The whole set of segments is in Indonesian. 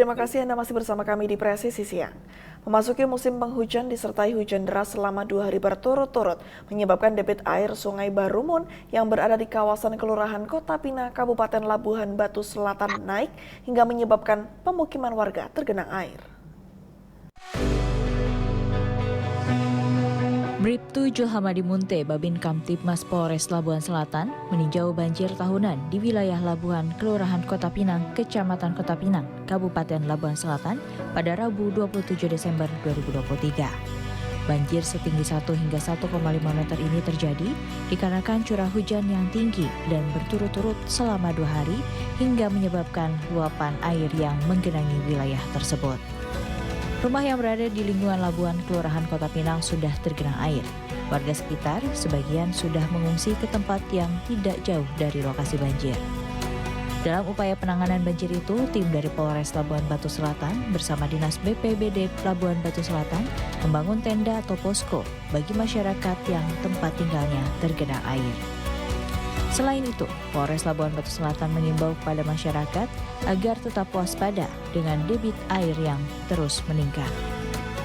Terima kasih Anda masih bersama kami di Presisi Siang. Memasuki musim penghujan disertai hujan deras selama 2 hari berturut-turut menyebabkan debit air Sungai Barumun yang berada di kawasan Kelurahan Kota Pina, Kabupaten Labuhan Batu Selatan naik hingga menyebabkan pemukiman warga tergenang air. Bribtu Julhamadi Munte, Babin Kamtibmas Polres Labuhan Selatan, meninjau banjir tahunan di wilayah Labuhan, Kelurahan Kota Pinang, Kecamatan Kota Pinang, Kabupaten Labuhan Selatan pada Rabu 27 Desember 2023. Banjir setinggi 1 hingga 1,5 meter ini terjadi dikarenakan curah hujan yang tinggi dan berturut-turut selama 2 hari hingga menyebabkan luapan air yang menggenangi wilayah tersebut. Rumah yang berada di lingkungan Labuhan Kelurahan Kota Pinang sudah tergenang air. Warga sekitar sebagian sudah mengungsi ke tempat yang tidak jauh dari lokasi banjir. Dalam upaya penanganan banjir itu, tim dari Polres Labuhan Batu Selatan bersama Dinas BPBD Labuhan Batu Selatan membangun tenda atau posko bagi masyarakat yang tempat tinggalnya tergenang air. Selain itu, Polres Labuhan Batu Selatan mengimbau kepada masyarakat agar tetap waspada dengan debit air yang terus meningkat.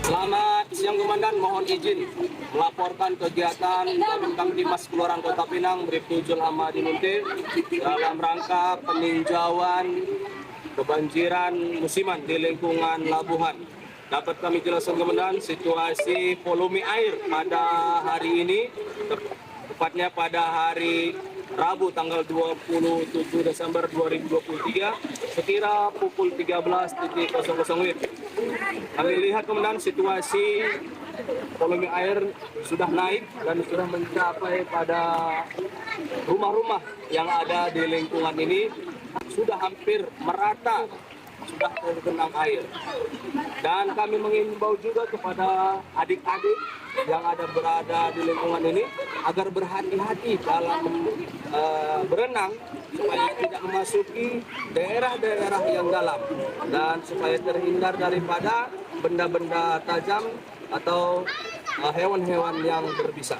Selamat siang Komandan, mohon izin melaporkan kegiatan Babin Kamtibmas Kelurahan Kota Pinang Bribtu Julhamadi Munte dalam rangka peninjauan kebanjiran musiman di lingkungan Labuhan. Dapat kami jelaskan Komandan, situasi volume air pada hari ini, tepatnya pada hari Rabu tanggal 27 Desember 2023 sekira pukul 13.00 WIB. Kami lihat Komandan, situasi volume air sudah naik dan sudah mencapai pada rumah-rumah yang ada di lingkungan ini, sudah hampir merata, sudah tergenang air. Dan kami mengimbau juga kepada adik-adik yang berada di lingkungan ini agar berhati-hati dalam berenang supaya tidak memasuki daerah-daerah yang dalam dan supaya terhindar daripada benda-benda tajam atau hewan-hewan yang berbisa.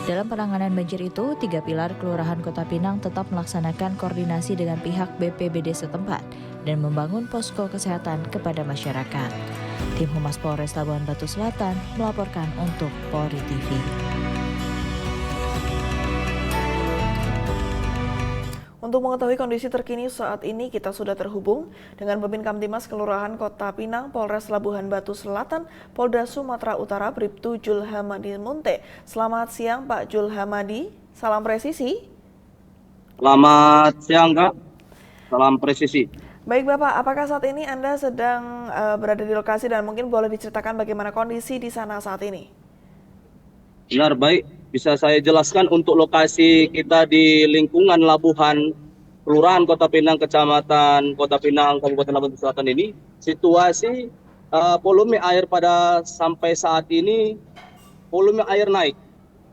Dalam penanganan banjir itu, 3 pilar Kelurahan Kota Pinang tetap melaksanakan koordinasi dengan pihak BPBD setempat dan membangun posko kesehatan kepada masyarakat. Tim Humas Polres Labuhan Batu Selatan melaporkan untuk Polri TV. Untuk mengetahui kondisi terkini saat ini, kita sudah terhubung dengan Babin Kamtibmas Kelurahan Kota Pinang, Polres Labuhan Batu Selatan, Polda Sumatera Utara, Bribtu Julhamadi Munte. Selamat siang Pak Julhamadi, salam presisi. Selamat siang Kak, salam presisi. Baik Bapak, apakah saat ini Anda sedang berada di lokasi dan mungkin boleh diceritakan bagaimana kondisi di sana saat ini? Benar, baik. Bisa saya jelaskan untuk lokasi kita di lingkungan Labuhan, Kelurahan Kota Pinang, Kecamatan Kota Pinang, Kabupaten Labuhan Selatan ini, situasi volume air pada sampai saat ini, volume air naik.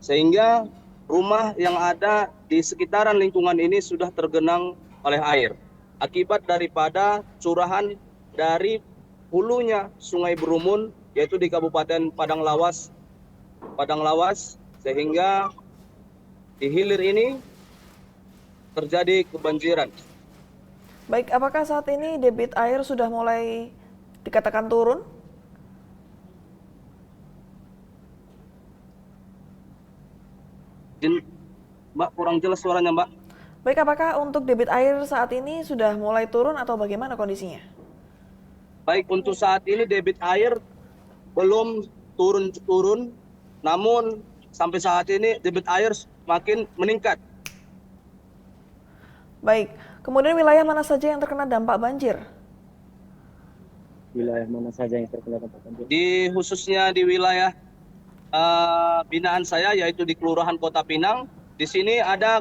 Sehingga rumah yang ada di sekitaran lingkungan ini sudah tergenang oleh air. Akibat daripada curahan dari hulunya Sungai Barumun, yaitu di Kabupaten Padang Lawas, sehingga di hilir ini terjadi kebanjiran. Baik, apakah saat ini debit air sudah mulai dikatakan turun? Mbak, kurang jelas suaranya Mbak. Baik, apakah untuk debit air saat ini sudah mulai turun atau bagaimana kondisinya? Baik, untuk saat ini debit air belum turun, namun sampai saat ini debit air makin meningkat. Baik, kemudian wilayah mana saja yang terkena dampak banjir? Wilayah mana saja yang terkena dampak banjir? Khususnya di wilayah binaan saya, yaitu di Kelurahan Kota Pinang. Di sini ada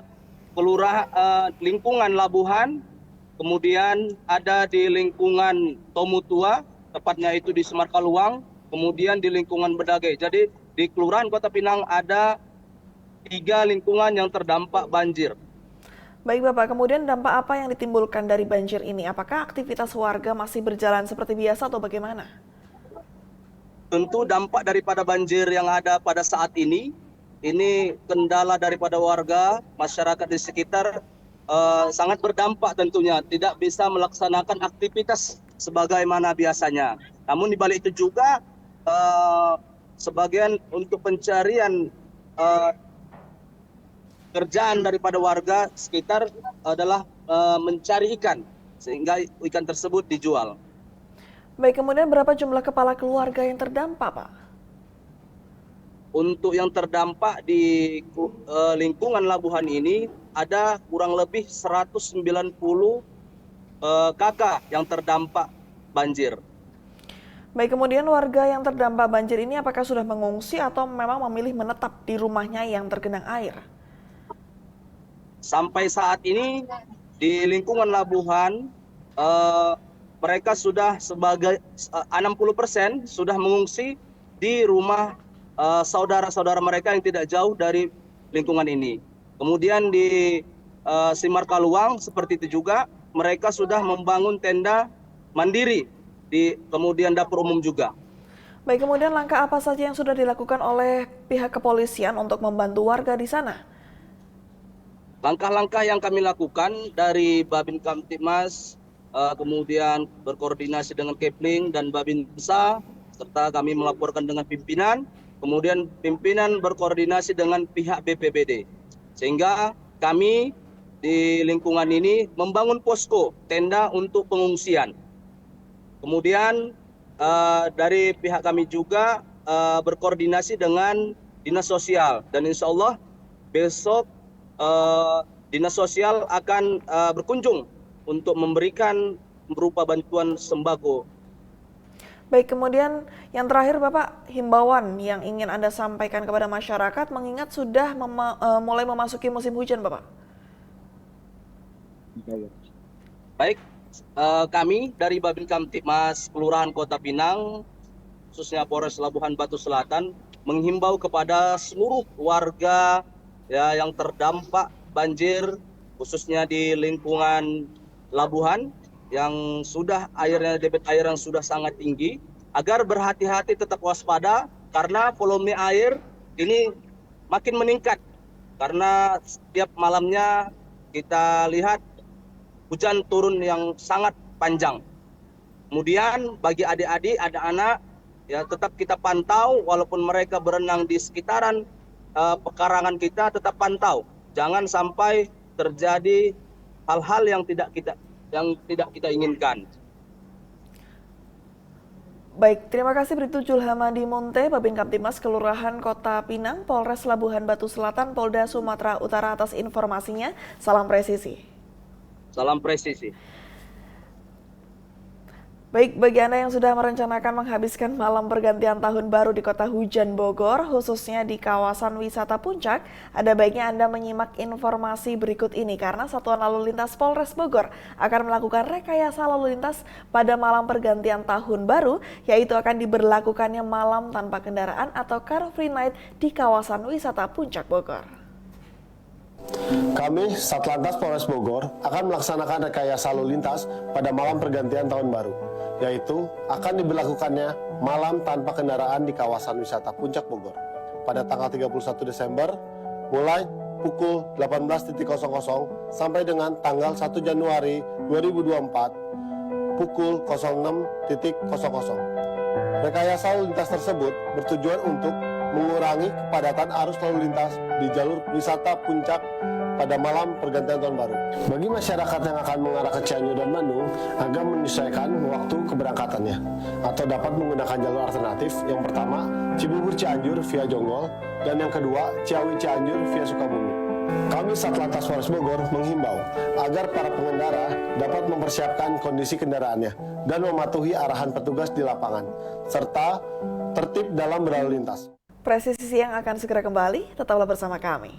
lingkungan Labuhan, kemudian ada di lingkungan Tomutua, tepatnya itu di Semarkaluang, kemudian di lingkungan Bedage. Jadi di Kelurahan Kota Pinang ada 3 lingkungan yang terdampak banjir. Baik Bapak, kemudian dampak apa yang ditimbulkan dari banjir ini? Apakah aktivitas warga masih berjalan seperti biasa atau bagaimana? Tentu dampak daripada banjir yang ada pada saat ini kendala daripada warga, masyarakat di sekitar sangat berdampak tentunya, tidak bisa melaksanakan aktivitas sebagaimana biasanya. Namun di balik itu juga sebagian untuk pencarian kerjaan daripada warga sekitar adalah mencari ikan, sehingga ikan tersebut dijual. Baik, kemudian berapa jumlah kepala keluarga yang terdampak, Pak? Untuk yang terdampak di lingkungan Labuhan ini ada kurang lebih 190 kakak yang terdampak banjir. Baik, kemudian warga yang terdampak banjir ini apakah sudah mengungsi atau memang memilih menetap di rumahnya yang tergenang air? Sampai saat ini di lingkungan Labuhan mereka sudah sebagai 60% sudah mengungsi di rumah saudara-saudara mereka yang tidak jauh dari lingkungan ini. Kemudian di Simarkaluang seperti itu juga mereka sudah membangun tenda mandiri di kemudian dapur umum juga. Baik, kemudian langkah apa saja yang sudah dilakukan oleh pihak kepolisian untuk membantu warga di sana? Langkah-langkah yang kami lakukan dari Babin Kamtibmas, kemudian berkoordinasi dengan Kepling dan Babinsa, serta kami melaporkan dengan pimpinan, kemudian pimpinan berkoordinasi dengan pihak BPBD. Sehingga kami di lingkungan ini membangun posko, tenda untuk pengungsian. Kemudian dari pihak kami juga berkoordinasi dengan Dinas Sosial, dan insya Allah besok Dinas Sosial akan berkunjung untuk memberikan berupa bantuan sembako. Baik, kemudian yang terakhir Bapak, himbauan yang ingin Anda sampaikan kepada masyarakat mengingat sudah mulai memasuki musim hujan, Bapak. Baik, kami dari Babin Kamtibmas Kelurahan Kota Pinang, khususnya Polres Labuhan Batu Selatan, menghimbau kepada seluruh warga ya yang terdampak banjir, khususnya di lingkungan Labuhan yang sudah debit air yang sudah sangat tinggi, agar berhati-hati, tetap waspada karena volume air ini makin meningkat karena setiap malamnya kita lihat hujan turun yang sangat panjang. Kemudian bagi adik-adik, ada anak ya tetap kita pantau, walaupun mereka berenang di sekitaran pekarangan kita, tetap pantau. Jangan sampai terjadi hal-hal yang tidak kita inginkan. Baik, terima kasih Bribtu Julhamadi Munte, Babin Kamtibmas Kelurahan Kota Pinang, Polres Labuhan Batu Selatan, Polda Sumatera Utara atas informasinya. Salam presisi. Salam presisi. Baik, bagi Anda yang sudah merencanakan menghabiskan malam pergantian tahun baru di Kota Hujan Bogor, khususnya di kawasan wisata Puncak, ada baiknya Anda menyimak informasi berikut ini karena Satuan Lalu Lintas Polres Bogor akan melakukan rekayasa lalu lintas pada malam pergantian tahun baru, yaitu akan diberlakukannya malam tanpa kendaraan atau Car Free Night di kawasan wisata Puncak Bogor. Kami, Satlantas Polres Bogor, akan melaksanakan rekayasa lalu lintas pada malam pergantian tahun baru, yaitu akan diberlakukannya malam tanpa kendaraan di kawasan wisata Puncak Bogor pada tanggal 31 Desember mulai pukul 18.00 sampai dengan tanggal 1 Januari 2024 pukul 06.00. Rekayasa lalu lintas tersebut bertujuan untuk mengurangi kepadatan arus lalu lintas di jalur wisata Puncak pada malam pergantian tahun baru. Bagi masyarakat yang akan mengarah ke Cianjur dan Bandung, agar menyesuaikan waktu keberangkatannya atau dapat menggunakan jalur alternatif. Yang pertama, Cibubur Cianjur via Jonggol, dan yang kedua, Ciawi Cianjur via Sukabumi. Kami Satlantas Polres Bogor menghimbau agar para pengendara dapat mempersiapkan kondisi kendaraannya dan mematuhi arahan petugas di lapangan, serta tertib dalam berlalu lintas. Presisi Siang akan segera kembali, tetaplah bersama kami.